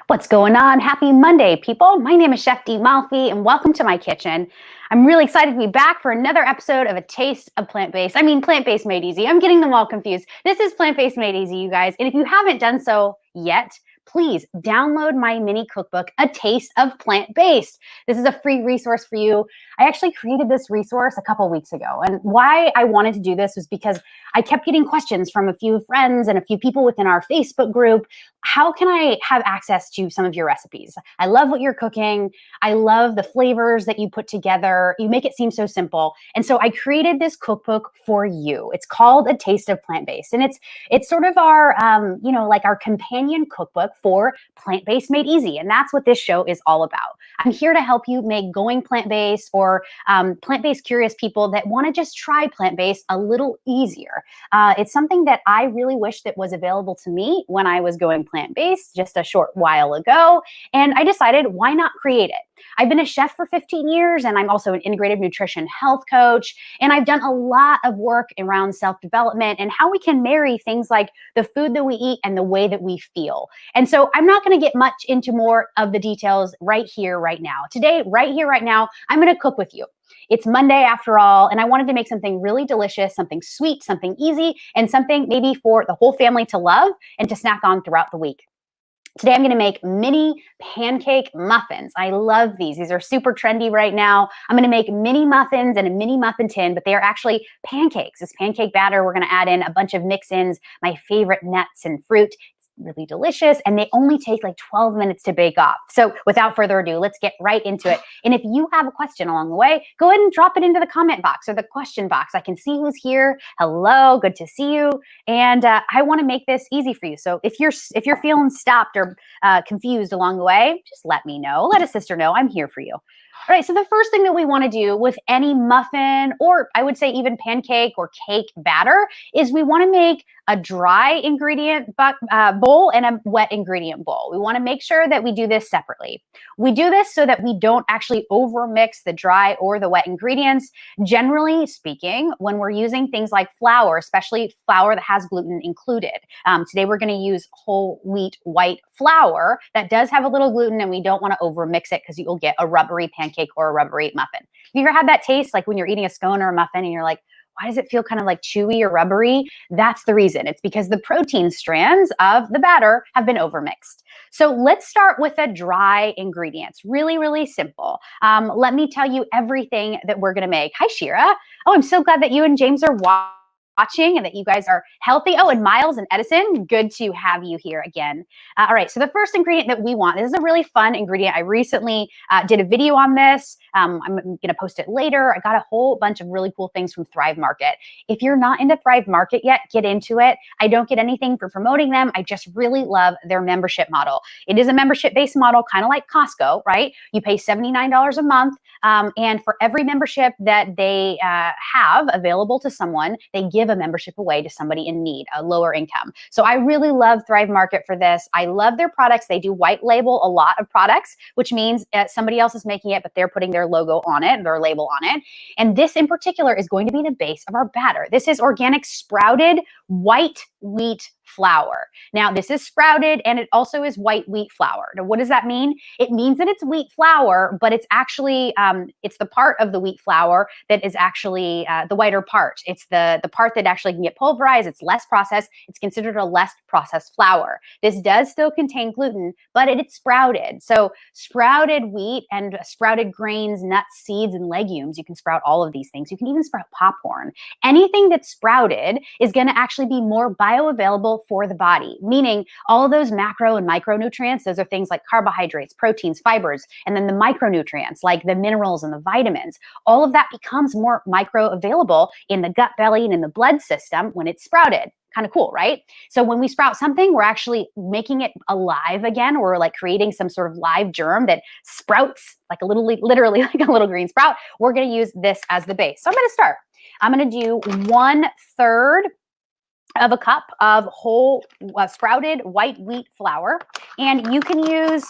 What's going on? Happy Monday, people. My name is Chef D Malfi, and welcome to my kitchen. I'm really excited to be back for another episode of A Taste of Plant-Based. Plant-Based Made Easy. I'm getting them all confused. This is Plant-Based Made Easy, you guys. And if you haven't done so yet, please download my mini cookbook, A Taste of Plant-Based. This is a free resource for you. I actually created this resource a couple weeks ago. And why I wanted to do this was because I kept getting questions from a few friends and a few people within our Facebook group. How can I have access to some of your recipes? I love what you're cooking. I love the flavors that you put together. You make it seem so simple. And so I created this cookbook for you. It's called A Taste of Plant-Based. And it's sort of our, like our companion cookbook for Plant-Based Made Easy. And that's what this show is all about. I'm here to help you make going plant-based or plant-based curious people that want to just try plant-based a little easier. It's something that I really wish that was available to me when I was going plant-based just a short while ago. And I decided, why not create it? I've been a chef for 15 years, and I'm also an integrative nutrition health coach. And I've done a lot of work around self-development and how we can marry things like the food that we eat and the way that we feel. And so I'm not going to get much into more of the details right here, right now. Today, right here, right now, I'm going to cook with you. It's Monday after all, and I wanted to make something really delicious, something sweet, something easy, and something maybe for the whole family to love and to snack on throughout the week. Today, I'm going to make mini pancake muffins. I love these. These are super trendy right now. I'm going to make mini muffins in a mini muffin tin, but they are actually pancakes. It's pancake batter. We're going to add in a bunch of mix-ins, my favorite nuts and fruit. Really delicious, and they only take like 12 minutes to bake off. So without further ado, let's get right into it. And if you have a question along the way, go ahead and drop it into the comment box or the question box. I can see who's here. Hello, good to see you. And I want to make this easy for you. So if you're feeling stopped or confused along the way, just let me know. Let a sister know. I'm here for you. All right, so the first thing that we want to do with any muffin, or I would say even pancake or cake batter, is we want to make a dry ingredient bowl and a wet ingredient bowl. We want to make sure that we do this separately. We do this so that we don't actually overmix the dry or the wet ingredients. Generally speaking, when we're using things like flour, especially flour that has gluten included. Today we're going to use whole wheat white flour that does have a little gluten, and we don't want to overmix it because you'll get a rubbery pancake or a rubbery muffin. Have you ever had that taste like when you're eating a scone or a muffin and you're like, why does it feel kind of like chewy or rubbery? That's the reason. It's because the protein strands of the batter have been overmixed. So let's start with the dry ingredients. Really, really simple. Let me tell you everything that we're going to make. Hi, Shira. Oh, I'm so glad that you and James are watching and that you guys are healthy. Oh, and Miles and Edison, good to have you here again. All right, so the first ingredient that we want, this is a really fun ingredient. I recently did a video on this. I'm going to post it later. I got a whole bunch of really cool things from Thrive Market. If you're not into Thrive Market yet, get into it. I don't get anything for promoting them. I just really love their membership model. It is a membership-based model, kind of like Costco, right? You pay $79 a month, and for every membership that they have available to someone, they give a membership away to somebody in need, a lower income. So I really love Thrive Market for this. I love their products. They do white label a lot of products, which means somebody else is making it, but they're putting their logo on it, their label on it. And this in particular is going to be the base of our batter. This is organic sprouted white wheat flour. Now, this is sprouted and it also is white wheat flour. Now, what does that mean? It means that it's wheat flour, but it's actually, it's the part of the wheat flour that is actually the whiter part. It's the part that actually can get pulverized. It's less processed. It's considered a less processed flour. This does still contain gluten, but it's sprouted. So sprouted wheat and sprouted grains, nuts, seeds, and legumes, you can sprout all of these things. You can even sprout popcorn. Anything that's sprouted is going to actually be more bioavailable for the body, meaning all of those macro and micronutrients, those are things like carbohydrates, proteins, fibers, and then the micronutrients like the minerals and the vitamins, all of that becomes more microavailable in the gut belly and in the blood system when it's sprouted. Kind of cool, right? So when we sprout something, we're actually making it alive again. We're like creating some sort of live germ that sprouts like a little, literally like a little green sprout. We're going to use this as the base. So I'm going to start. I'm going to do 1/3 of a cup of whole sprouted white wheat flour. And you can use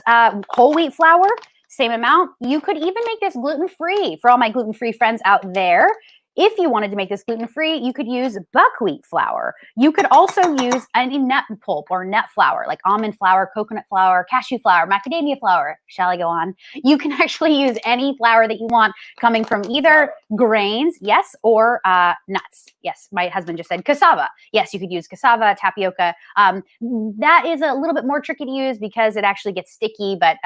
whole wheat flour, same amount. You could even make this gluten-free for all my gluten-free friends out there. If you wanted to make this gluten-free, you could use buckwheat flour. You could also use any nut pulp or nut flour, like almond flour, coconut flour, cashew flour, macadamia flour. Shall I go on? You can actually use any flour that you want coming from either grains, yes, or nuts. Yes, my husband just said cassava. Yes, you could use cassava, tapioca. That is a little bit more tricky to use because it actually gets sticky, but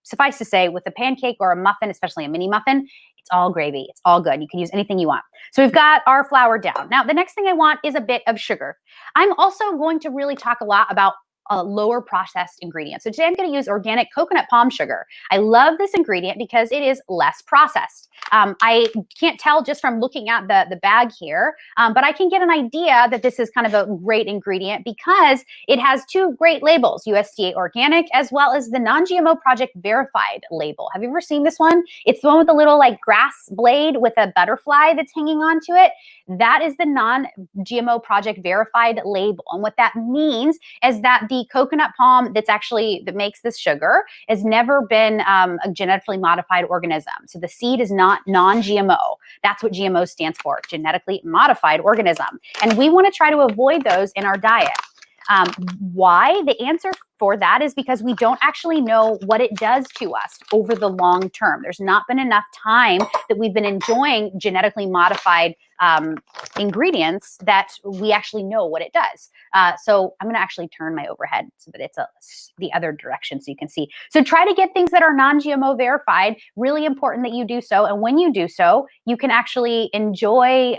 suffice to say, with a pancake or a muffin, especially a mini muffin, it's all gravy. It's all good. You can use anything you want. So we've got our flour down. Now, the next thing I want is a bit of sugar. I'm also going to really talk a lot about lower processed ingredients. So today I'm going to use organic coconut palm sugar. I love this ingredient because it is less processed. I can't tell just from looking at the bag here, but I can get an idea that this is kind of a great ingredient because it has two great labels, USDA organic as well as the non-GMO project verified label. Have you ever seen this one? It's the one with the little like grass blade with a butterfly that's hanging onto it. That is the non-GMO project verified label. And what that means is that the coconut palm that makes this sugar has never been a genetically modified organism. So the seed is not non-GMO. That's what GMO stands for, genetically modified organism. And we want to try to avoid those in our diet. Why? The answer for that is because we don't actually know what it does to us over the long term. There's not been enough time that we've been enjoying genetically modified ingredients that we actually know what it does. So I'm going to actually turn my overhead so that it's the other direction so you can see. So try to get things that are non-GMO verified. Really important that you do so. And when you do so, you can actually enjoy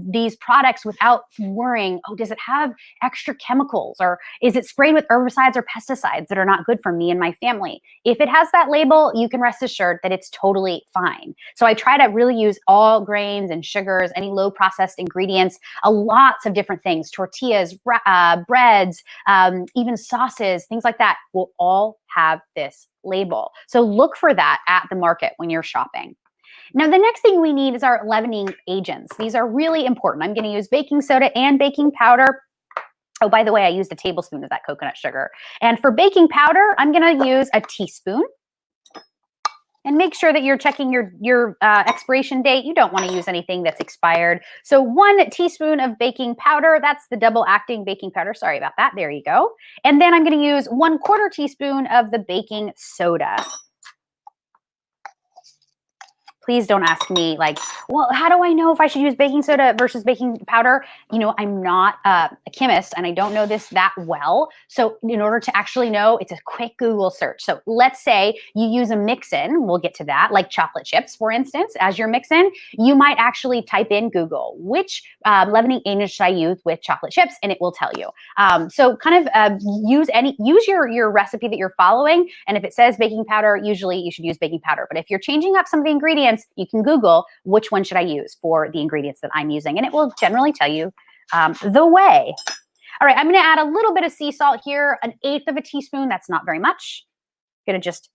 these products without worrying, oh, does it have extra chemicals or is it sprayed with herbicides or pesticides that are not good for me and my family? If it has that label, you can rest assured that it's totally fine. So I try to really use all grains and sugars, any low processed ingredients, lots of different things, tortillas, breads, even sauces, things like that will all have this label. So look for that at the market when you're shopping. Now, the next thing we need is our leavening agents. These are really important. I'm going to use baking soda and baking powder. Oh, by the way, I used a tablespoon of that coconut sugar. And for baking powder, I'm going to use a teaspoon. And make sure that you're checking your expiration date. You don't want to use anything that's expired. So 1 teaspoon of baking powder. That's the double acting baking powder. Sorry about that. There you go. And then I'm going to use 1/4 teaspoon of the baking soda. Please don't ask me like, well, how do I know if I should use baking soda versus baking powder? You know, I'm not a chemist and I don't know this that well. So in order to actually know, it's a quick Google search. So let's say you use a mix-in, we'll get to that, like chocolate chips, for instance, as your mix-in, you might actually type in Google, which leavening agent should I use with chocolate chips? And it will tell you. So kind of use your recipe that you're following. And if it says baking powder, usually you should use baking powder. But if you're changing up some of the ingredients, you can Google which one should I use for the ingredients that I'm using, and it will generally tell you the way. All right, I'm going to add a little bit of sea salt here, 1/8 of a teaspoon. That's not very much. I'm going to just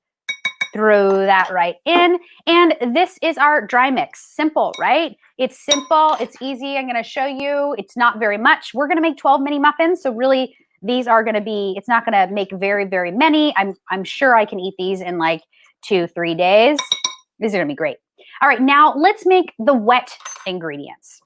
throw that right in. And this is our dry mix. Simple, right? It's simple. It's easy. I'm going to show you. It's not very much. We're going to make 12 mini muffins, so really these are going to be, it's not going to make very, very many. I'm sure I can eat these in like 2-3 days. These are going to be great. All right, now let's make the wet ingredients.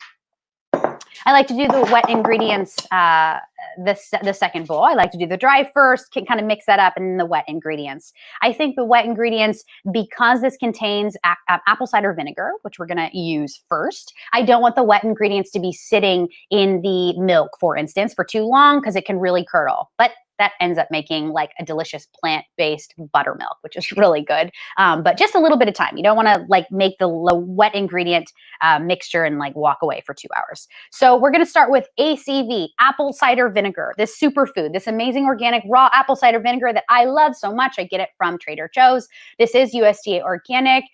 I like to do the wet ingredients the second bowl. I like to do the dry first, can kind of mix that up, and then the wet ingredients. I think the wet ingredients, because this contains apple cider vinegar, which we're going to use first, I don't want the wet ingredients to be sitting in the milk, for instance, for too long because it can really curdle. But that ends up making like a delicious plant-based buttermilk, which is really good. But just a little bit of time. You don't want to like make the wet ingredient mixture and like walk away for 2 hours. So we're going to start with ACV, apple cider vinegar, this superfood, this amazing organic raw apple cider vinegar that I love so much. I get it from Trader Joe's. This is USDA organic.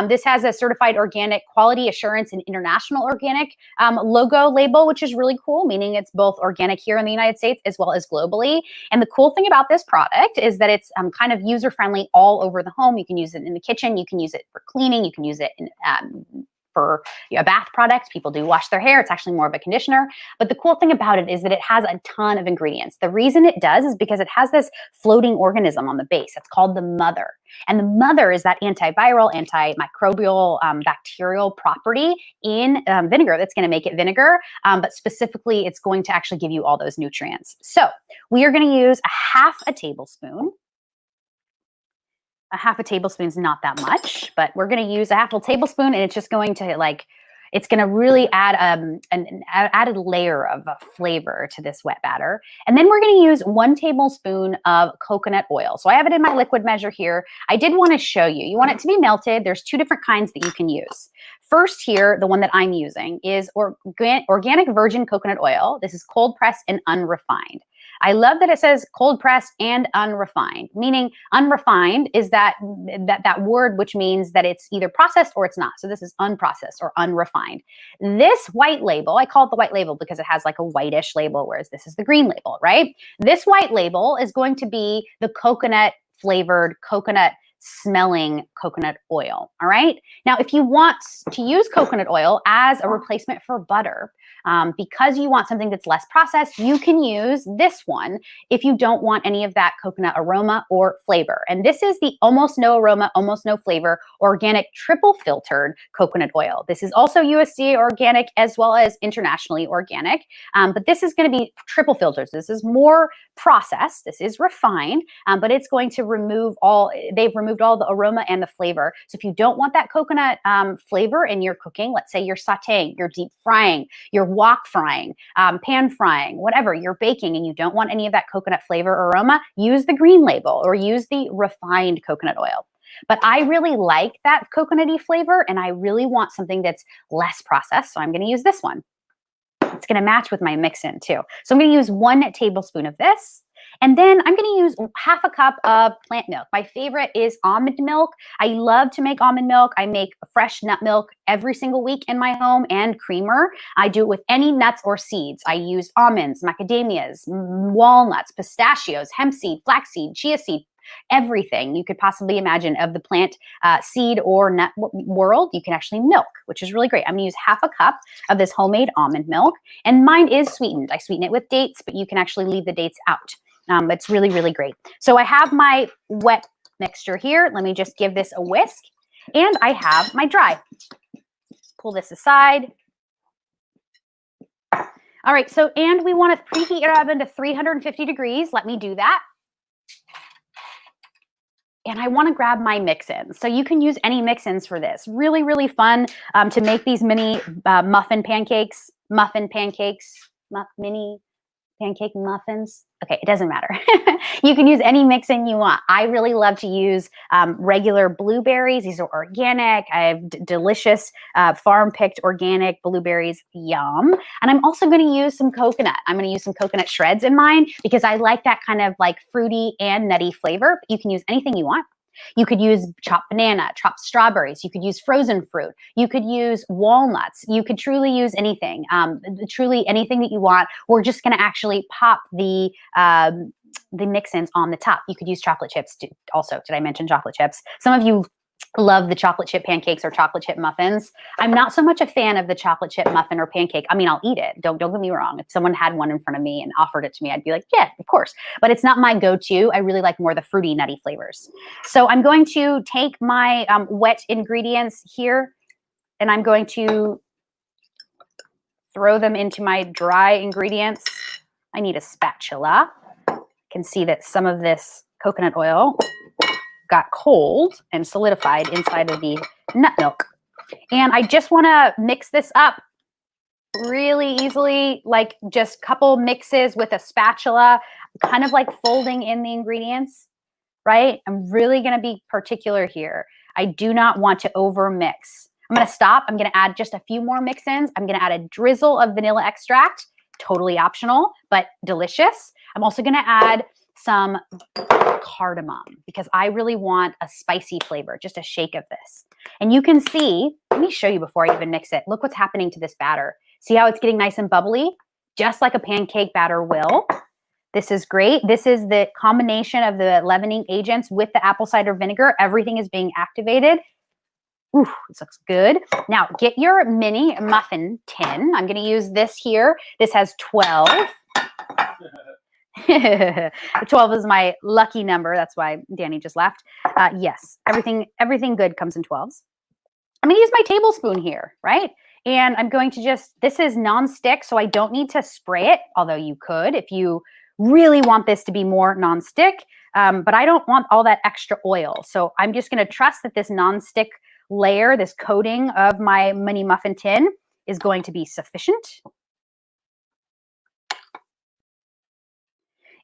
This has a certified organic quality assurance and international organic logo label, which is really cool, meaning it's both organic here in the United States as well as globally. And the cool thing about this product is that it's kind of user-friendly all over the home. You can use it in the kitchen. You can use it for cleaning. You can use it in, for a bath product. People do wash their hair. It's actually more of a conditioner. But the cool thing about it is that it has a ton of ingredients. The reason it does is because it has this floating organism on the base. It's called the mother. And the mother is that antiviral, antimicrobial, bacterial property in vinegar that's going to make it vinegar. But specifically, it's going to actually give you all those nutrients. So we are going to use a half a tablespoon. A half a tablespoon is not that much, but we're going to use a half a tablespoon, and it's just going to it's going to really add an added layer of flavor to this wet batter. And then we're going to use 1 tablespoon of coconut oil. So I have it in my liquid measure here. I did want to show you. You want it to be melted. There's 2 different kinds that you can use. First here, the one that I'm using is organic virgin coconut oil. This is cold pressed and unrefined. I love that it says cold pressed and unrefined, meaning unrefined is that word which means that it's either processed or it's not. So this is unprocessed or unrefined. This white label, I call it the white label because it has like a whitish label, whereas this is the green label, right? This white label is going to be the coconut flavored, coconut smelling coconut oil. All right. Now, if you want to use coconut oil as a replacement for butter, because you want something that's less processed, you can use this one if you don't want any of that coconut aroma or flavor. And this is the almost no aroma, almost no flavor, organic triple filtered coconut oil. This is also USDA organic as well as internationally organic. But this is going to be triple filters. This is more processed. This is refined, but it's going to they've removed all the aroma and the flavor. So if you don't want that coconut flavor in your cooking, let's say you're sauteing, you're deep frying, you're wok frying, pan frying, whatever, you're baking and you don't want any of that coconut flavor or aroma, use the green label or use the refined coconut oil. But I really like that coconutty flavor and I really want something that's less processed. So I'm going to use this one. It's going to match with my mix-in too. So I'm going to use 1 tablespoon of this. And then I'm going to use half a cup of plant milk. My favorite is almond milk. I love to make almond milk. I make fresh nut milk every single week in my home and creamer. I do it with any nuts or seeds. I use almonds, macadamias, walnuts, pistachios, hemp seed, flaxseed, chia seed, everything you could possibly imagine of the plant seed or nut world, you can actually milk, which is really great. I'm going to use half a cup of this homemade almond milk, and mine is sweetened. I sweeten it with dates, but you can actually leave the dates out. It's really, really great. So I have my wet mixture here. Let me just give this a whisk, and I have my dry. Pull this aside. All right, so, and we want to preheat your oven to 350 degrees. Let me do that. And I want to grab my mix-ins. So you can use any mix-ins for this. Really, really fun to make these mini mini pancake muffins. Okay, it doesn't matter. You can use any mix-in you want. I really love to use regular blueberries. These are organic. I have delicious farm-picked organic blueberries. Yum. And I'm also going to use some coconut. I'm going to use some coconut shreds in mine because I like that kind of like fruity and nutty flavor. But you can use anything you want. You could use chopped banana, chopped strawberries. You could use frozen fruit. You could use walnuts. You could truly use anything, truly anything that you want. We're just going to actually pop the mix-ins on the top. You could use chocolate chips too. Also, did I mention chocolate chips? Some of you love the chocolate chip pancakes or chocolate chip muffins. I'm not so much a fan of the chocolate chip muffin or pancake. I mean, I'll eat it. Don't get me wrong. If someone had one in front of me and offered it to me, I'd be like, yeah, of course. But it's not my go-to. I really like more the fruity, nutty flavors. So I'm going to take my wet ingredients here, and I'm going to throw them into my dry ingredients. I need a spatula. You can see that some of this coconut oil got cold and solidified inside of the nut milk. And I just want to mix this up really easily, like just couple mixes with a spatula, kind of like folding in the ingredients, right? I'm really going to be particular here. I do not want to over mix. I'm going to stop. I'm going to add just a few more mix-ins. I'm going to add a drizzle of vanilla extract, totally optional, but delicious. I'm also going to add some cardamom because I really want a spicy flavor, just a shake of this. And you can see, let me show you before I even mix it. Look what's happening to this batter. See how it's getting nice and bubbly, just like a pancake batter will. This is great. This is the combination of the leavening agents with the apple cider vinegar. Everything is being activated. Ooh, this looks good. Now get your mini muffin tin. I'm going to use this here. This has 12. 12 is my lucky number. That's why Danny just laughed. Yes, everything good comes in 12s. I'm going to use my tablespoon here, right? And I'm going to this is nonstick, so I don't need to spray it, although you could if you really want this to be more nonstick. But I don't want all that extra oil. So I'm just going to trust that this nonstick layer, this coating of my mini muffin tin is going to be sufficient.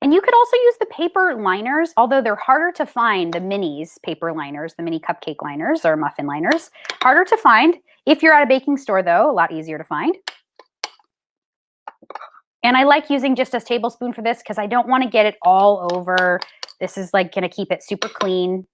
And you could also use the paper liners, although they're harder to find, the minis paper liners, the mini cupcake liners or muffin liners. Harder to find. If you're at a baking store, though, a lot easier to find. And I like using just a tablespoon for this because I don't want to get it all over. This is like going to keep it super clean.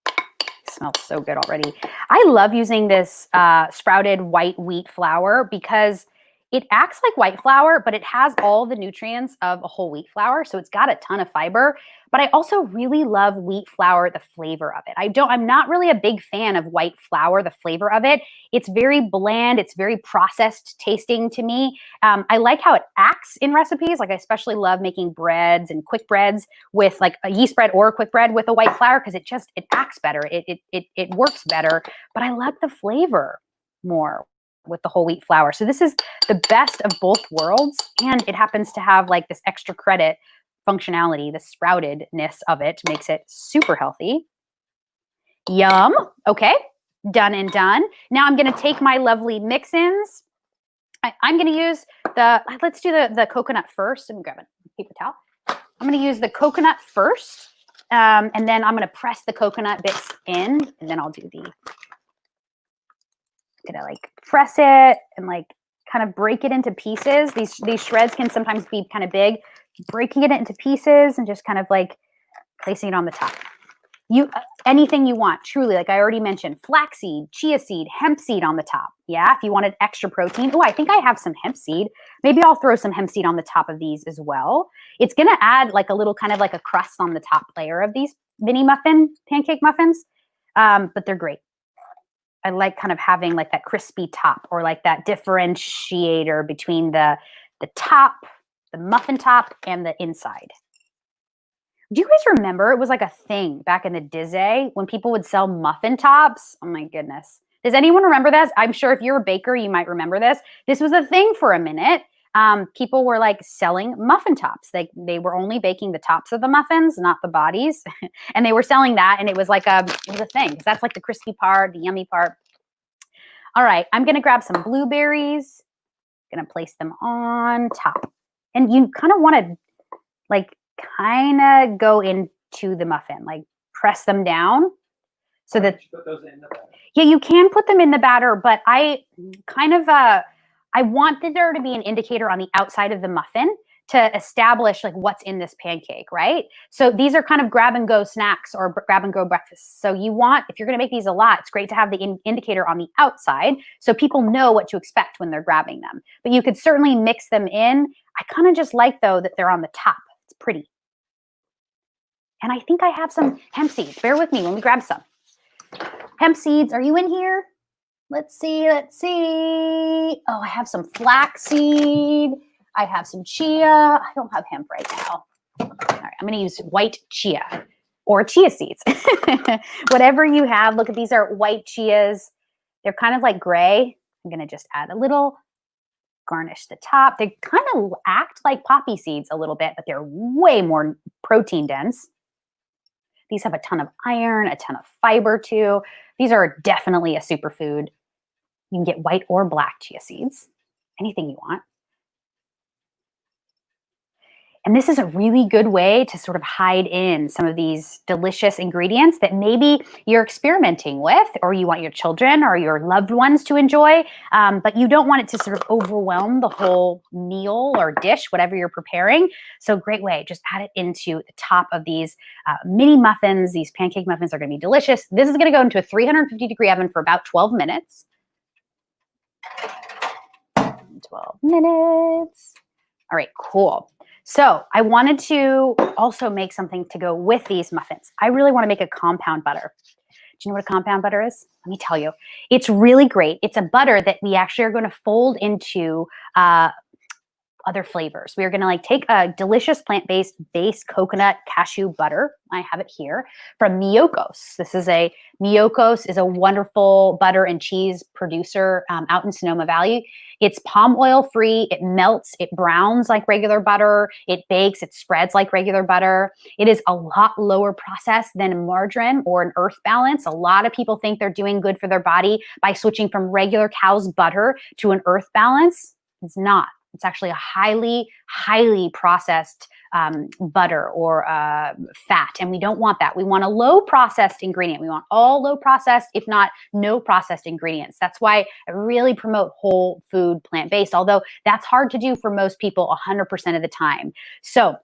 It smells so good already. I love using this sprouted white wheat flour because it acts like white flour, but it has all the nutrients of a whole wheat flour. So it's got a ton of fiber, but I also really love wheat flour, the flavor of it. I'm not really a big fan of white flour, the flavor of it. It's very bland. It's very processed tasting to me. I like how it acts in recipes. Like I especially love making breads and quick breads with like a yeast bread or a quick bread with a white flour because it acts better. It works better, but I like the flavor more with the whole wheat flour. So this is the best of both worlds. And it happens to have like this extra credit functionality, the sproutedness of it makes it super healthy. Yum. Okay, done and done. Now I'm going to take my lovely mix-ins. I'm going to use let's do the coconut first and grab a paper towel. I'm going to use the coconut first. And then I'm going to press the coconut bits in and then I'll do gonna like press it and like kind of break it into pieces. These shreds can sometimes be kind of big. Breaking it into pieces and just kind of like placing it on the top. Anything you want, truly, like I already mentioned, flaxseed, chia seed, hemp seed on the top. Yeah, if you wanted extra protein. Oh, I think I have some hemp seed. Maybe I'll throw some hemp seed on the top of these as well. It's gonna add like a little kind of like a crust on the top layer of these mini pancake muffins, but they're great. I like kind of having like that crispy top or like that differentiator between the top, the muffin top, and the inside. Do you guys remember it was like a thing back in the day when people would sell muffin tops? Oh my goodness. Does anyone remember this? I'm sure if you're a baker, you might remember this. This was a thing for a minute. People were like selling muffin tops. They were only baking the tops of the muffins, not the bodies. And they were selling that, and it was a thing. That's like the crispy part, the yummy part. All right, I'm gonna grab some blueberries. Gonna place them on top. And you kind of want to like kind of go into the muffin, like press them down so that you put those in the batter. Yeah, you can put them in the batter, but I want there to be an indicator on the outside of the muffin to establish like what's in this pancake, right? So these are kind of grab and go snacks or grab and go breakfasts. So if you're going to make these a lot, it's great to have the indicator on the outside so people know what to expect when they're grabbing them. But you could certainly mix them in. I kind of just like though that they're on the top. It's pretty. And I think I have some hemp seeds. Bear with me when we grab some. Hemp seeds, are you in here? Let's see. Oh, I have some flaxseed. I have some chia. I don't have hemp right now. All right, I'm going to use white chia or chia seeds. Whatever you have. Look, these are white chias. They're kind of like gray. I'm going to just add a little, garnish the top. They kind of act like poppy seeds a little bit, but they're way more protein dense. These have a ton of iron, a ton of fiber too. These are definitely a superfood. You can get white or black chia seeds, anything you want. And this is a really good way to sort of hide in some of these delicious ingredients that maybe you're experimenting with, or you want your children or your loved ones to enjoy, but you don't want it to sort of overwhelm the whole meal or dish, whatever you're preparing. So great way, just add it into the top of these mini muffins. These pancake muffins are gonna be delicious. This is gonna go into a 350-degree oven for about 12 minutes. 12 minutes. All right, cool. So I wanted to also make something to go with these muffins. I really want to make a compound butter. Do you know what a compound butter is? Let me tell you. It's really great. It's a butter that we actually are going to fold into other flavors. We are going to take a delicious plant-based base coconut cashew butter. I have it here from Miyokos. Miyokos is a wonderful butter and cheese producer out in Sonoma Valley. It's palm oil free. It melts, it browns like regular butter. It bakes, it spreads like regular butter. It is a lot lower processed than a margarine or an earth balance. A lot of people think they're doing good for their body by switching from regular cow's butter to an earth balance. It's not. It's actually a highly, highly processed butter or fat, and we don't want that. We want a low processed ingredient. We want all low processed, if not no processed ingredients. That's why I really promote whole food plant-based, although that's hard to do for most people 100% of the time. So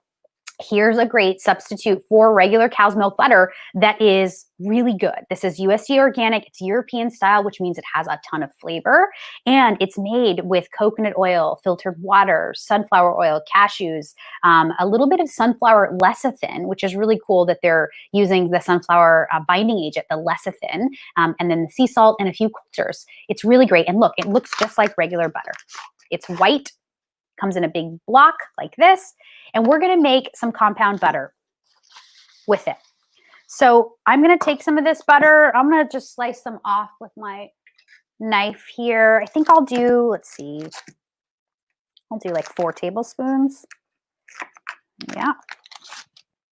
here's a great substitute for regular cow's milk butter that is really good. This is USDA organic. It's European style, which means it has a ton of flavor. And it's made with coconut oil, filtered water, sunflower oil, cashews, a little bit of sunflower lecithin, which is really cool that they're using the sunflower binding agent, the lecithin, and then the sea salt and a few cultures. It's really great. And look, it looks just like regular butter. It's white, comes in a big block like this. And we're going to make some compound butter with it. So I'm going to take some of this butter. I'm going to just slice them off with my knife here. I think I'll do, let's see, I'll do like 4 tablespoons. Yeah.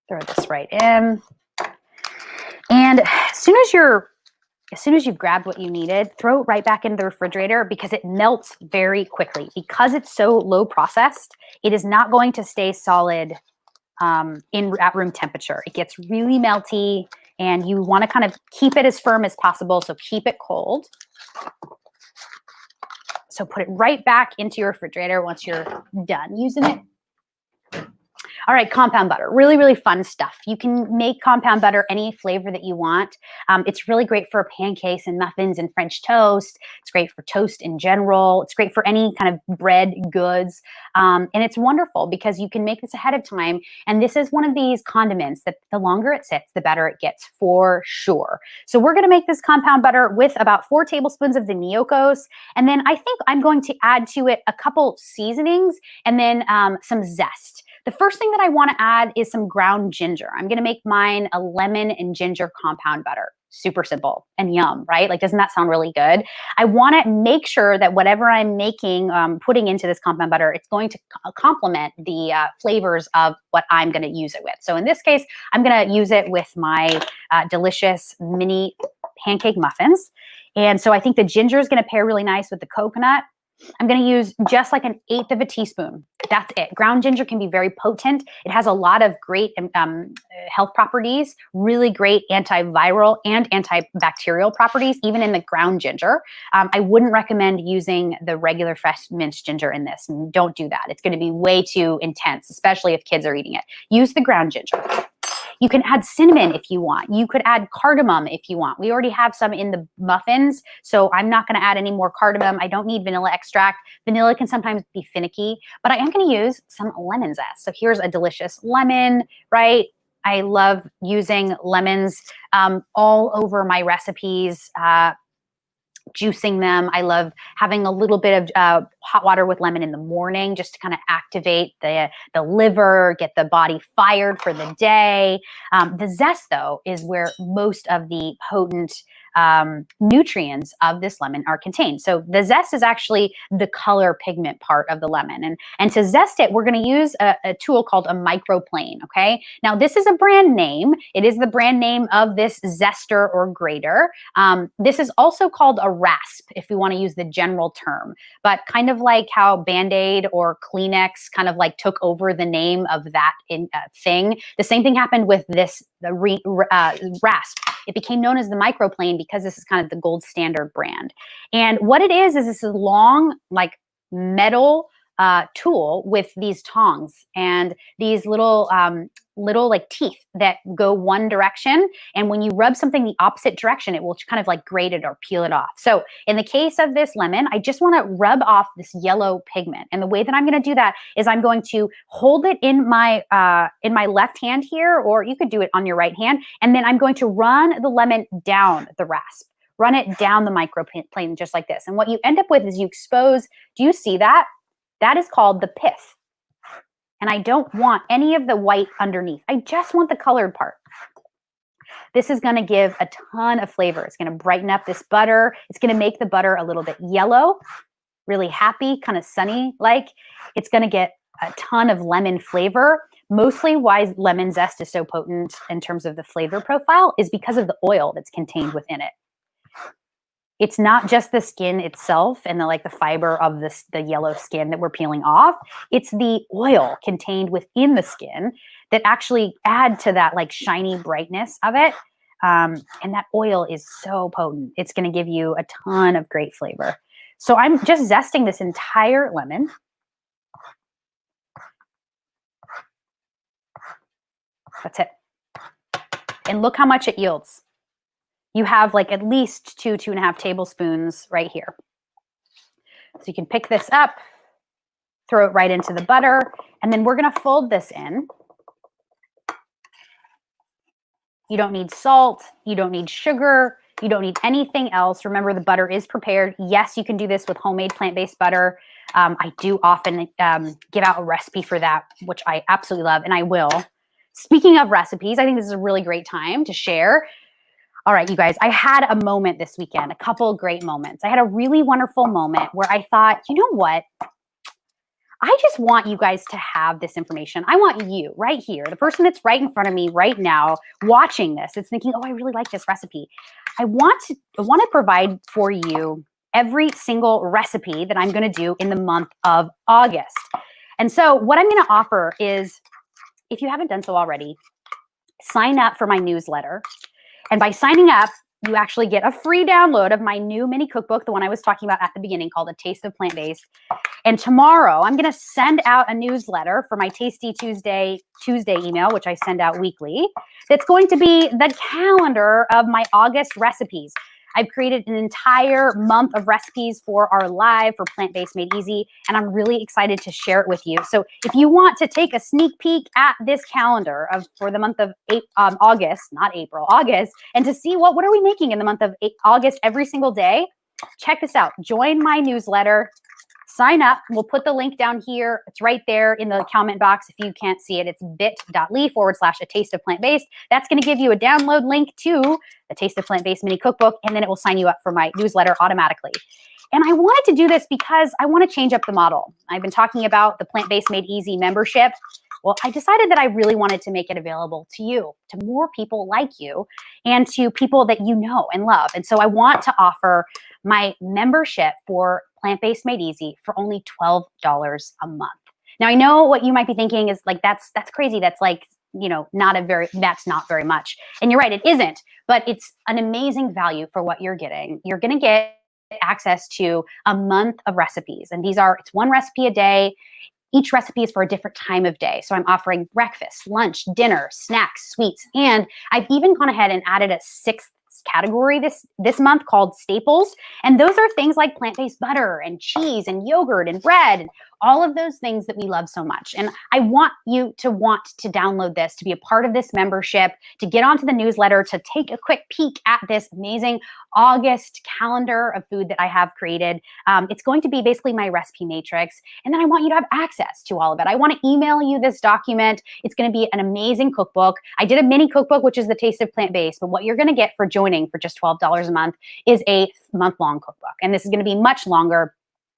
Throw this right in. And as soon as you've grabbed what you needed, throw it right back into the refrigerator because it melts very quickly. Because it's so low processed, it is not going to stay solid at room temperature. It gets really melty, and you want to kind of keep it as firm as possible, so keep it cold. So put it right back into your refrigerator once you're done using it. All right, compound butter, really, really fun stuff. You can make compound butter any flavor that you want. It's really great for pancakes and muffins and French toast. It's great for toast in general. It's great for any kind of bread goods. And it's wonderful because you can make this ahead of time. And this is one of these condiments that the longer it sits, the better it gets for sure. So we're gonna make this compound butter with about 4 tablespoons of the Miyokos. And then I think I'm going to add to it a couple seasonings and then some zest. The first thing that I want to add is some ground ginger. I'm going to make mine a lemon and ginger compound butter. Super simple and yum, right? Like, doesn't that sound really good? I want to make sure that whatever I'm making, putting into this compound butter, it's going to complement the flavors of what I'm going to use it with. So in this case, I'm going to use it with my delicious mini pancake muffins. And so I think the ginger is going to pair really nice with the coconut. I'm going to use just like 1/8 of a teaspoon. That's it. Ground ginger can be very potent. It has a lot of great health properties, really great antiviral and antibacterial properties, even in the ground ginger. I wouldn't recommend using the regular fresh minced ginger in this. Don't do that. It's going to be way too intense, especially if kids are eating it. Use the ground ginger. You can add cinnamon if you want. You could add cardamom if you want. We already have some in the muffins, so I'm not going to add any more cardamom. I don't need vanilla extract. Vanilla can sometimes be finicky, but I am going to use some lemon zest. So here's a delicious lemon, right? I love using lemons all over my recipes. Juicing them. I love having a little bit of hot water with lemon in the morning just to kind of activate the liver, get the body fired for the day. The zest, though, is where most of the potent nutrients of this lemon are contained. So the zest is actually the color pigment part of the lemon. And to zest it, we're going to use a tool called a microplane, okay? Now, this is a brand name. It is the brand name of this zester or grater. This is also called a rasp, if we want to use the general term, but kind of like how Band-Aid or Kleenex kind of like took over the name of that thing. The same thing happened with this, the rasp. It became known as the microplane because this is kind of the gold standard brand. And what it is this long, like metal tool with these tongs and these little little like teeth that go one direction. And when you rub something the opposite direction, it will kind of like grate it or peel it off. So in the case of this lemon, I just want to rub off this yellow pigment. And the way that I'm going to do that is I'm going to hold it in my left hand here, or you could do it on your right hand. And then I'm going to run the lemon down the rasp. Run it down the microplane just like this. And what you end up with is you expose, do you see that? That is called the pith. And I don't want any of the white underneath. I just want the colored part. This is gonna give a ton of flavor. It's gonna brighten up this butter. It's gonna make the butter a little bit yellow, really happy, kind of sunny-like. It's gonna get a ton of lemon flavor. Mostly why lemon zest is so potent in terms of the flavor profile is because of the oil that's contained within it. It's not just the skin itself and the fiber of the yellow skin that we're peeling off. It's the oil contained within the skin that actually add to that like shiny brightness of it. And that oil is so potent. It's going to give you a ton of great flavor. So I'm just zesting this entire lemon. That's it. And look how much it yields. You have like at least 2.5 tablespoons right here. So you can pick this up, throw it right into the butter, and then we're going to fold this in. You don't need salt. You don't need sugar. You don't need anything else. Remember, the butter is prepared. Yes, you can do this with homemade plant-based butter. I do often give out a recipe for that, which I absolutely love, and I will. Speaking of recipes, I think this is a really great time to share. All right, you guys, I had a moment this weekend, a couple of great moments. I had a really wonderful moment where I thought, you know what? I just want you guys to have this information. I want you right here, the person that's right in front of me right now, watching this, it's thinking, oh, I really like this recipe. I want to provide for you every single recipe that I'm going to do in the month of August. And so what I'm going to offer is, if you haven't done so already, sign up for my newsletter. And by signing up, you actually get a free download of my new mini cookbook, the one I was talking about at the beginning, called A Taste of Plant-Based. And tomorrow, I'm going to send out a newsletter for my Tasty Tuesday email, which I send out weekly. That's going to be the calendar of my August recipes. I've created an entire month of recipes for our live for Plant-Based Made Easy, and I'm really excited to share it with you. So if you want to take a sneak peek at this calendar for the month of August, not April, August, and to see what are we making in the month of August every single day, check this out. Join my newsletter. Sign up. We'll put the link down here. It's right there in the comment box. If you can't see it, it's bit.ly/a taste of plant-based. That's going to give you a download link to the Taste of Plant-Based mini cookbook, and then it will sign you up for my newsletter automatically. And I wanted to do this because I want to change up the model. I've been talking about the Plant-Based Made Easy membership. Well, I decided that I really wanted to make it available to you, to more people like you, and to people that you know and love. And so I want to offer my membership for Plant-Based Made Easy for only $12 a month. Now, I know what you might be thinking is like, that's crazy. That's like, that's not very much. And you're right, it isn't, but it's an amazing value for what you're getting. You're going to get access to a month of recipes. And it's one recipe a day. Each recipe is for a different time of day. So I'm offering breakfast, lunch, dinner, snacks, sweets, and I've even gone ahead and added a sixth category this month called staples. And those are things like plant-based butter and cheese and yogurt and bread and all of those things that we love so much. And I want you to want to download this, to be a part of this membership, to get onto the newsletter, to take a quick peek at this amazing August calendar of food that I have created. It's going to be basically my recipe matrix. And then I want you to have access to all of it. I want to email you this document. It's going to be an amazing cookbook. I did a mini cookbook, which is the Taste of Plant-Based, but what you're going to get for joining for just $12 a month is a month-long cookbook. And this is going to be much longer.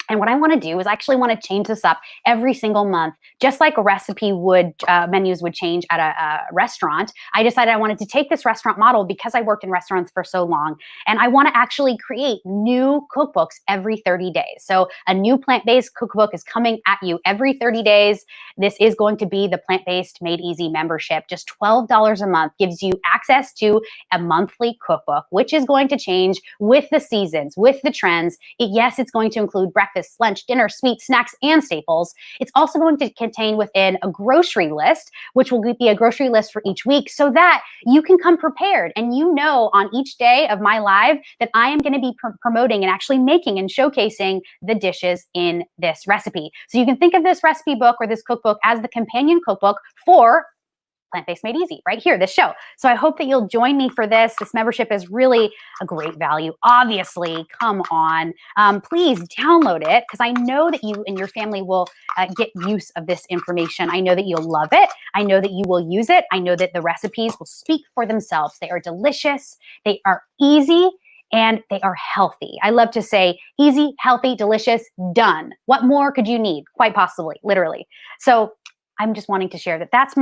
And what I want to do is I actually want to change this up every single month, just like a recipe menus would change at a restaurant. I decided I wanted to take this restaurant model because I worked in restaurants for so long. And I want to actually create new cookbooks every 30 days. So a new plant-based cookbook is coming at you every 30 days. This is going to be the Plant-Based Made Easy membership. Just $12 a month gives you access to a monthly cookbook, which is going to change with the seasons, with the trends. Yes, it's going to include breakfast, breakfast, lunch, dinner, sweets, snacks, and staples. It's also going to contain within a grocery list, which will be a grocery list for each week so that you can come prepared and you know on each day of my live that I am going to be promoting and actually making and showcasing the dishes in this recipe. So you can think of this recipe book or this cookbook as the companion cookbook for Plant-Based Made Easy right here, this show. So I hope that you'll join me for this. This membership is really a great value. Obviously, come on. Please download it because I know that you and your family will get use of this information. I know that you'll love it. I know that you will use it. I know that the recipes will speak for themselves. They are delicious. They are easy. And they are healthy. I love to say easy, healthy, delicious, done. What more could you need? Quite possibly, literally. So I'm just wanting to share that. That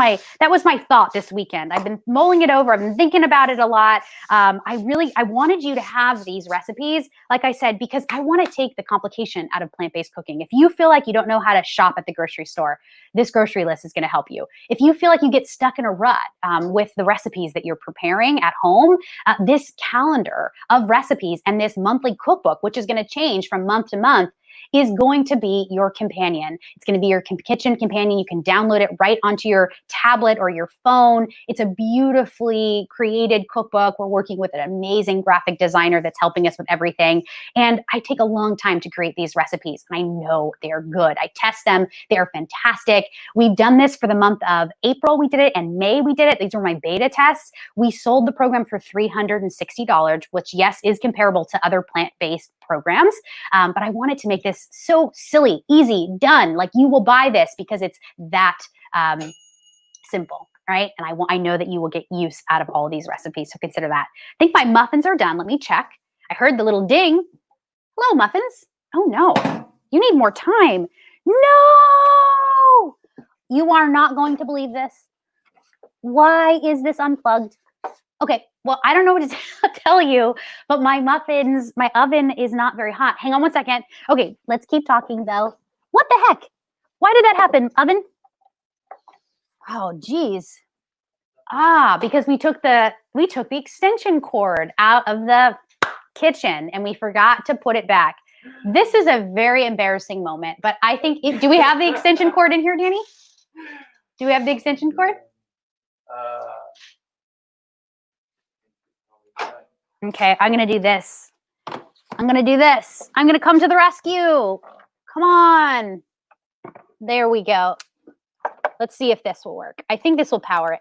was my thought this weekend. I've been mulling it over. I've been thinking about it a lot. I wanted you to have these recipes, like I said, because I want to take the complication out of plant-based cooking. If you feel like you don't know how to shop at the grocery store, this grocery list is going to help you. If you feel like you get stuck in a rut with the recipes that you're preparing at home, this calendar of recipes and this monthly cookbook, which is going to change from month to month, is going to be your companion. It's going to be your kitchen companion. You can download it right onto your tablet or your phone. It's a beautifully created cookbook. We're working with an amazing graphic designer that's helping us with everything. And I take a long time to create these recipes, and I know they're good. I test them. They are fantastic. We've done this for the month of April. We did it, and May we did it. These were my beta tests. We sold the program for $360, which, yes, is comparable to other plant-based programs. But I wanted to make this so silly, easy, done. Like you will buy this because it's that simple, right? And I know that you will get use out of all of these recipes. So consider that. I think my muffins are done. Let me check. I heard the little ding. Hello, muffins. Oh no, you need more time. No, you are not going to believe this. Why is this unplugged? Okay, well, I don't know what to tell you, but my oven is not very hot. Hang on one second. Okay, let's keep talking though. What the heck? Why did that happen, oven? Oh, geez. Because we took the extension cord out of the kitchen and we forgot to put it back. This is a very embarrassing moment, but I think, do we have the extension cord in here, Danny? Do we have the extension cord? Okay, I'm going to do this. I'm going to come to the rescue. Come on. There we go. Let's see if this will work. I think this will power it.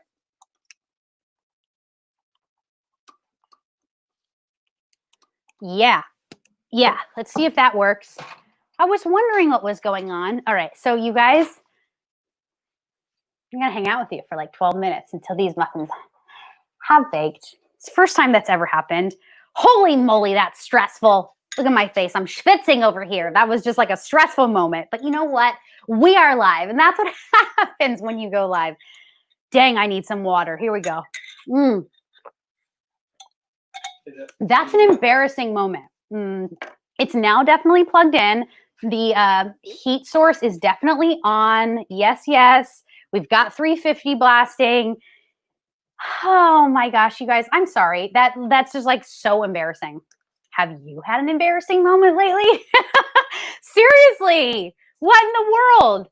Yeah. Let's see if that works. I was wondering what was going on. All right, so you guys, I'm going to hang out with you for like 12 minutes until these muffins have baked. It's the first time that's ever happened. Holy moly, that's stressful. Look at my face. I'm schwitzing over here. That was just like a stressful moment. But you know what? We are live, and that's what happens when you go live. Dang, I need some water. Here we go. That's an embarrassing moment. It's now definitely plugged in. The heat source is definitely on. Yes. We've got 350 blasting. Oh my gosh, you guys, I'm sorry. That's just like so embarrassing. Have you had an embarrassing moment lately? Seriously, what in the world?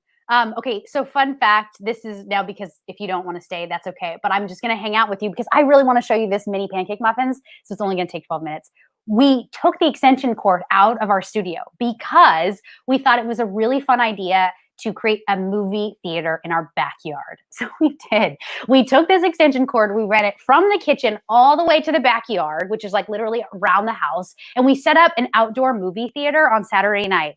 Okay, so fun fact, this is now because if you don't want to stay, that's okay. But I'm just going to hang out with you because I really want to show you this mini pancake muffins. So it's only going to take 12 minutes. We took the extension cord out of our studio because we thought it was a really fun idea to create a movie theater in our backyard. So we did. We took this extension cord, we ran it from the kitchen all the way to the backyard, which is like literally around the house. And we set up an outdoor movie theater on Saturday night.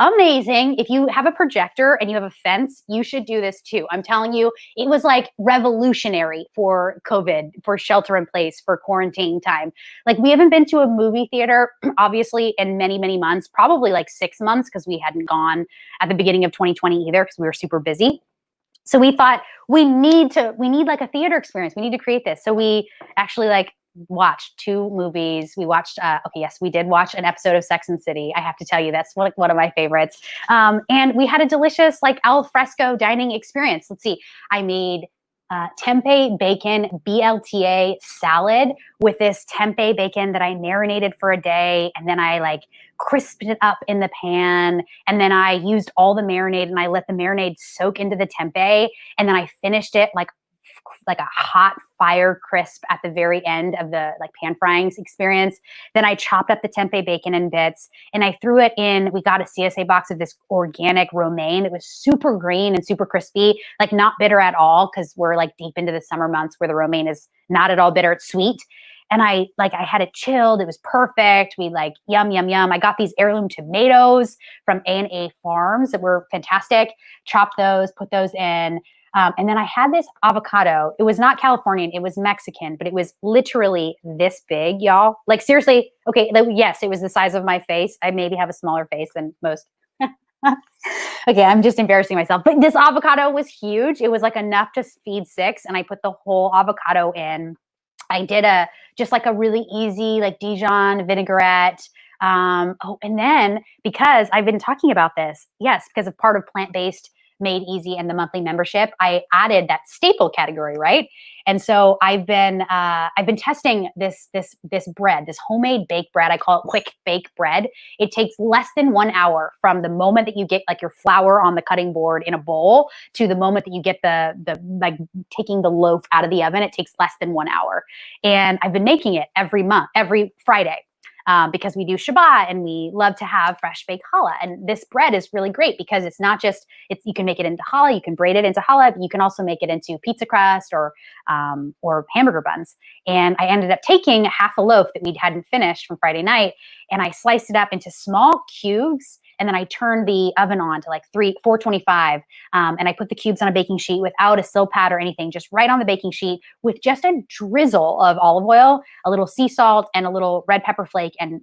Amazing. If you have a projector and you have a fence, you should do this too. I'm telling you, it was like revolutionary for COVID, for shelter in place, for quarantine time. Like we haven't been to a movie theater, obviously, in many, many months, probably like 6 months because we hadn't gone at the beginning of 2020 either because we were super busy. So we thought we need like a theater experience. We need to create this. So we actually like watched 2 movies. We watched, okay, yes, we did watch an episode of Sex and the City. I have to tell you, that's one of my favorites. And we had a delicious like al fresco dining experience. Let's see, I made tempeh bacon BLTA salad with this tempeh bacon that I marinated for a day. And then I like crisped it up in the pan. And then I used all the marinade and I let the marinade soak into the tempeh. And then I finished it like a hot fire crisp at the very end of the like pan frying experience. Then I chopped up the tempeh bacon in bits and I threw it in. We got a CSA box of this organic romaine that was super green and super crispy, like not bitter at all, because we're like deep into the summer months where the romaine is not at all bitter, it's sweet. And I had it chilled. It was perfect. We like yum, yum, yum. I got these heirloom tomatoes from A&A Farms that were fantastic. Chopped those, put those in. And then I had this avocado. It was not Californian, it was Mexican, but it was literally this big, y'all. Like seriously, okay, yes, it was the size of my face. I maybe have a smaller face than most. Okay, I'm just embarrassing myself. But this avocado was huge. It was like enough to feed 6, and I put the whole avocado in. I did just like a really easy like Dijon vinaigrette. And then because I've been talking about this, yes, because of part of plant-based Made Easy and the monthly membership, I added that staple category, right? And so I've been testing this bread, this homemade baked bread. I call it quick bake bread. It takes less than 1 hour from the moment that you get like your flour on the cutting board in a bowl to the moment that you get the like taking the loaf out of the oven. It takes less than 1 hour. And I've been making it every month, every Friday. Because we do Shabbat and we love to have fresh baked challah. And this bread is really great because it's not just, you can make it into challah, you can braid it into challah, but you can also make it into pizza crust or hamburger buns. And I ended up taking half a loaf that we hadn't finished from Friday night and I sliced it up into small cubes. And then I turned the oven on to like 425. And I put the cubes on a baking sheet without a silpat or anything, just right on the baking sheet with just a drizzle of olive oil, a little sea salt, and a little red pepper flake and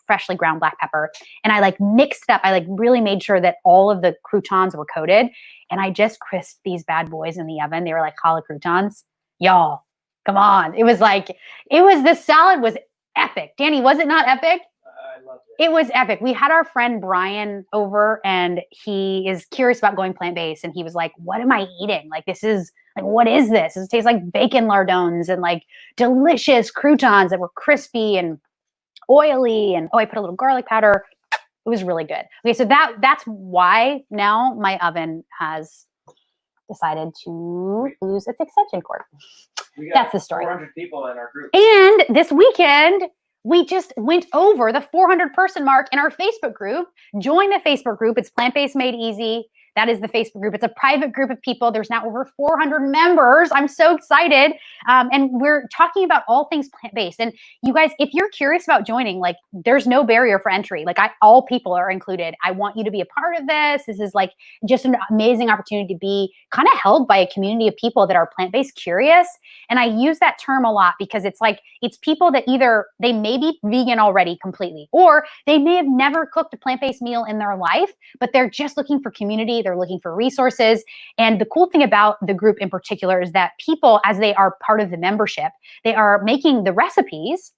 freshly ground black pepper. And I like mixed it up. I like really made sure that all of the croutons were coated. And I just crisped these bad boys in the oven. They were like challah croutons. Y'all, come on. The salad was epic. Danny, was it not epic? I loved it. It was epic. We had our friend Brian over and he is curious about going plant-based. And he was like, what am I eating? Like, this is like, what is this? It tastes like bacon lardons and like delicious croutons that were crispy and oily. And I put a little garlic powder. It was really good. Okay, so that's why now my oven has decided to lose its extension cord. That's the story. 400 people in our group. And this weekend, we just went over the 400 person mark in our Facebook group. Join the Facebook group. It's Plant-Based Made Easy. That is the Facebook group. It's a private group of people. There's now over 400 members. I'm so excited. And we're talking about all things plant-based. And you guys, if you're curious about joining, like there's no barrier for entry. Like all people are included. I want you to be a part of this. This is like just an amazing opportunity to be kind of held by a community of people that are plant-based curious. And I use that term a lot because it's like, it's people that either they may be vegan already completely, or they may have never cooked a plant-based meal in their life, but they're just looking for community. They're looking for resources. And the cool thing about the group in particular is that people, as they are part of the membership, they are making the recipes.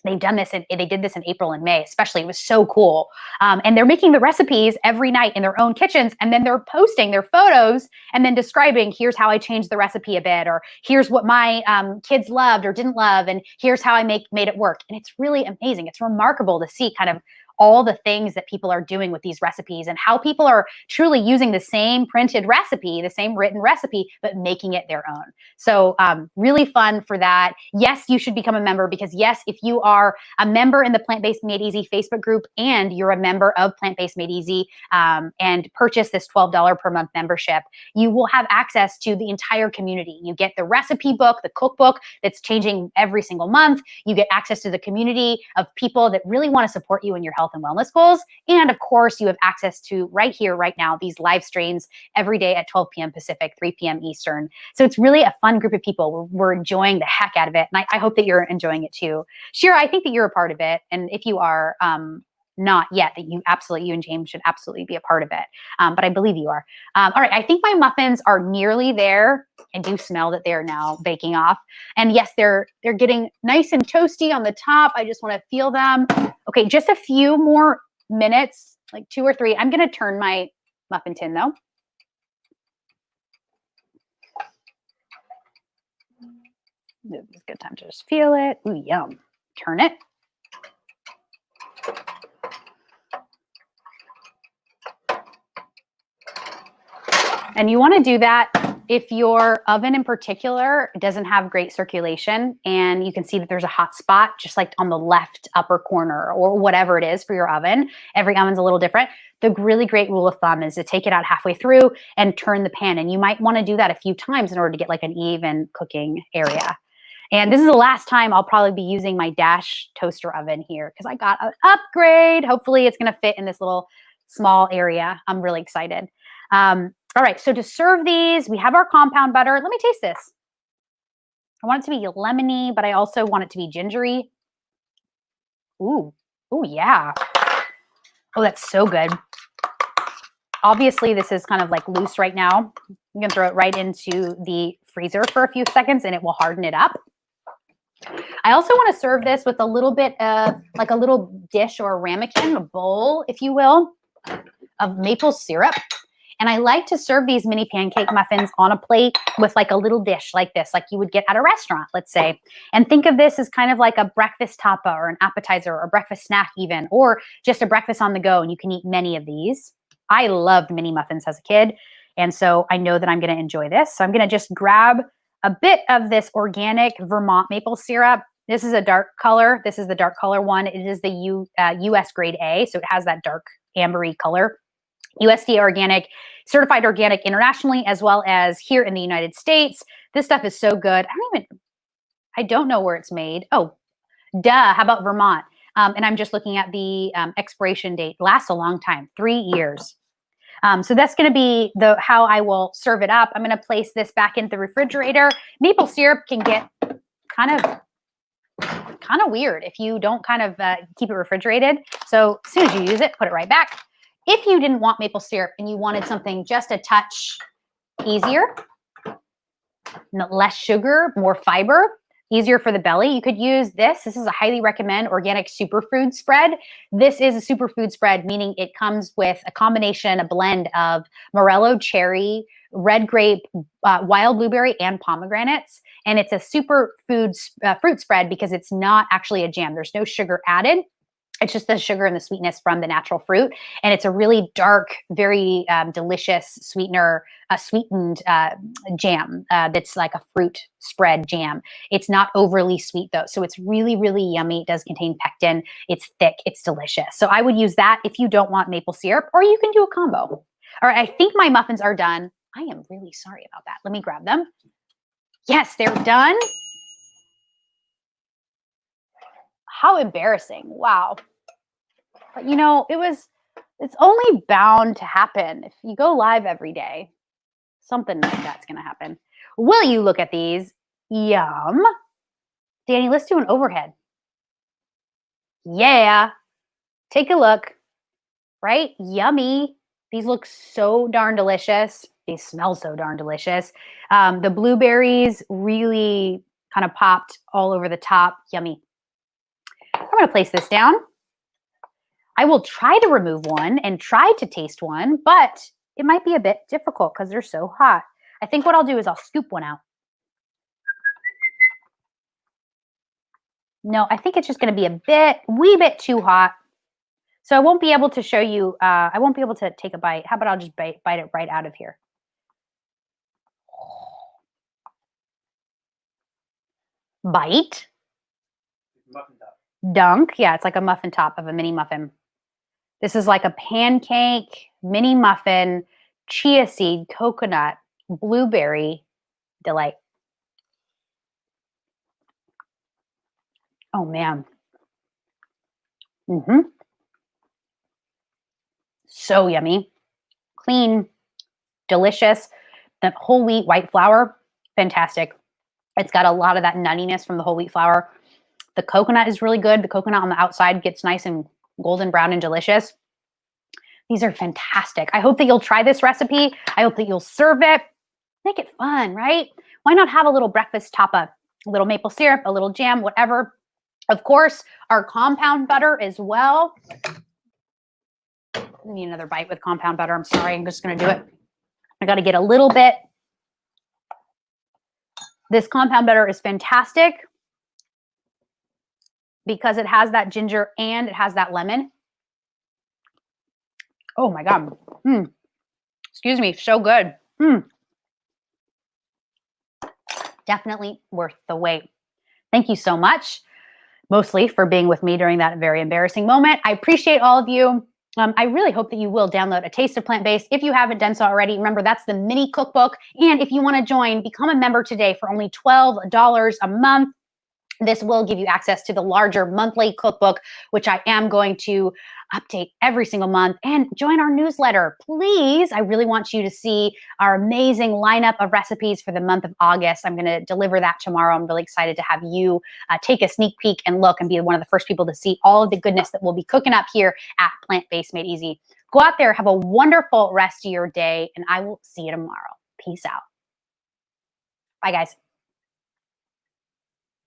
They did this in April and May, especially. It was so cool. And they're making the recipes every night in their own kitchens. And then they're posting their photos and then describing, here's how I changed the recipe a bit, or here's what my kids loved or didn't love. And here's how I made it work. And it's really amazing. It's remarkable to see kind of all the things that people are doing with these recipes and how people are truly using the same printed recipe, the same written recipe, but making it their own. So really fun for that. Yes, you should become a member because yes, if you are a member in the Plant-Based Made Easy Facebook group and you're a member of Plant-Based Made Easy and purchase this $12 per month membership, you will have access to the entire community. You get the recipe book, the cookbook that's changing every single month. You get access to the community of people that really want to support you in your health and wellness goals. And of course, you have access to right here, right now, these live streams every day at 12 p.m. Pacific, 3 p.m. Eastern. So it's really a fun group of people. We're enjoying the heck out of it. And I hope that you're enjoying it too. Shira, I think that you're a part of it. And if you are not yet, that you and James should absolutely be a part of it. But I believe you are. All right, I think my muffins are nearly there. I do smell that they're now baking off. And yes, they're getting nice and toasty on the top. I just want to feel them. Okay, just a few more minutes, like 2 or 3. I'm going to turn my muffin tin though. It's a good time to just feel it. Ooh, yum. Turn it. And you want to do that if your oven in particular doesn't have great circulation and you can see that there's a hot spot just like on the left upper corner or whatever it is for your oven. Every oven's a little different. The really great rule of thumb is to take it out halfway through and turn the pan. And you might want to do that a few times in order to get like an even cooking area. And this is the last time I'll probably be using my Dash toaster oven here because I got an upgrade. Hopefully it's going to fit in this little small area. I'm really excited. All right, so to serve these, we have our compound butter. Let me taste this. I want it to be lemony, but I also want it to be gingery. Ooh, yeah. Oh, that's so good. Obviously, this is kind of like loose right now. You can throw it right into the freezer for a few seconds and it will harden it up. I also want to serve this with a little bit of like a little dish or a ramekin, a bowl, if you will, of maple syrup. And I like to serve these mini pancake muffins on a plate with like a little dish like this, like you would get at a restaurant, let's say. And think of this as kind of like a breakfast tapa or an appetizer or breakfast snack even, or just a breakfast on the go. And you can eat many of these. I loved mini muffins as a kid. And so I know that I'm going to enjoy this. So I'm going to just grab a bit of this organic Vermont maple syrup. This is a dark color. This is the dark color one. It is the US grade A. So it has that dark ambery color. USDA organic, certified organic internationally, as well as here in the United States. This stuff is so good. I don't know where it's made. Oh, duh. How about Vermont? And I'm just looking at the expiration date. Lasts a long time, 3 years. So that's going to be how I will serve it up. I'm going to place this back in the refrigerator. Maple syrup can get kind of weird if you don't kind of keep it refrigerated. So as soon as you use it, put it right back. If you didn't want maple syrup and you wanted something just a touch easier, less sugar, more fiber, easier for the belly, you could use this. This is a highly recommend organic superfood spread. This is a superfood spread, meaning it comes with a combination, a blend of morello cherry, red grape, wild blueberry, and pomegranates. And it's a superfood fruit spread because it's not actually a jam. There's no sugar added. It's just the sugar and the sweetness from the natural fruit. And it's a really dark, very delicious sweetened jam that's like a fruit spread jam. It's not overly sweet though. So it's really, really yummy. It does contain pectin. It's thick. It's delicious. So I would use that if you don't want maple syrup, or you can do a combo. All right, I think my muffins are done. I am really sorry about that. Let me grab them. Yes, they're done. How embarrassing. Wow. But you know, it's only bound to happen. If you go live every day, something like that's going to happen. Will you look at these? Yum. Danny, let's do an overhead. Yeah. Take a look. Right? Yummy. These look so darn delicious. They smell so darn delicious. The blueberries really kind of popped all over the top. Yummy. I'm going to place this down. I will try to remove one and try to taste one, but it might be a bit difficult because they're so hot. I think what I'll do is I'll scoop one out. No, I think it's just going to be a wee bit too hot. So I won't be able to show you, I won't be able to take a bite. How about I'll just bite it right out of here. Bite. Muffin top. Dunk. Yeah, it's like a muffin top of a mini muffin. This is like a pancake, mini muffin, chia seed, coconut, blueberry delight. Oh, man. So yummy. Clean, delicious. That whole wheat white flour, fantastic. It's got a lot of that nuttiness from the whole wheat flour. The coconut is really good. The coconut on the outside gets nice and golden brown and delicious. These are fantastic. I hope that you'll try this recipe. I hope that you'll serve it. Make it fun, right? Why not have a little breakfast tapa? A little maple syrup, a little jam, whatever. Of course, our compound butter as well. I need another bite with compound butter. I'm sorry. I'm just going to do it. I got to get a little bit This compound butter is fantastic because it has that ginger and it has that lemon. Oh my God. Excuse me, so good. Definitely worth the wait. Thank you so much, mostly for being with me during that very embarrassing moment. I appreciate all of you. I really hope that you will download A Taste of Plant-Based. If you haven't done so already, remember that's the mini cookbook. And if you want to join, become a member today for only $12 a month. This will give you access to the larger monthly cookbook, which I am going to update every single month, and join our newsletter. Please, I really want you to see our amazing lineup of recipes for the month of August. I'm going to deliver that tomorrow. I'm really excited to have you take a sneak peek and look and be one of the first people to see all of the goodness that we'll be cooking up here at Plant-Based Made Easy. Go out there, have a wonderful rest of your day, and I will see you tomorrow. Peace out. Bye, guys.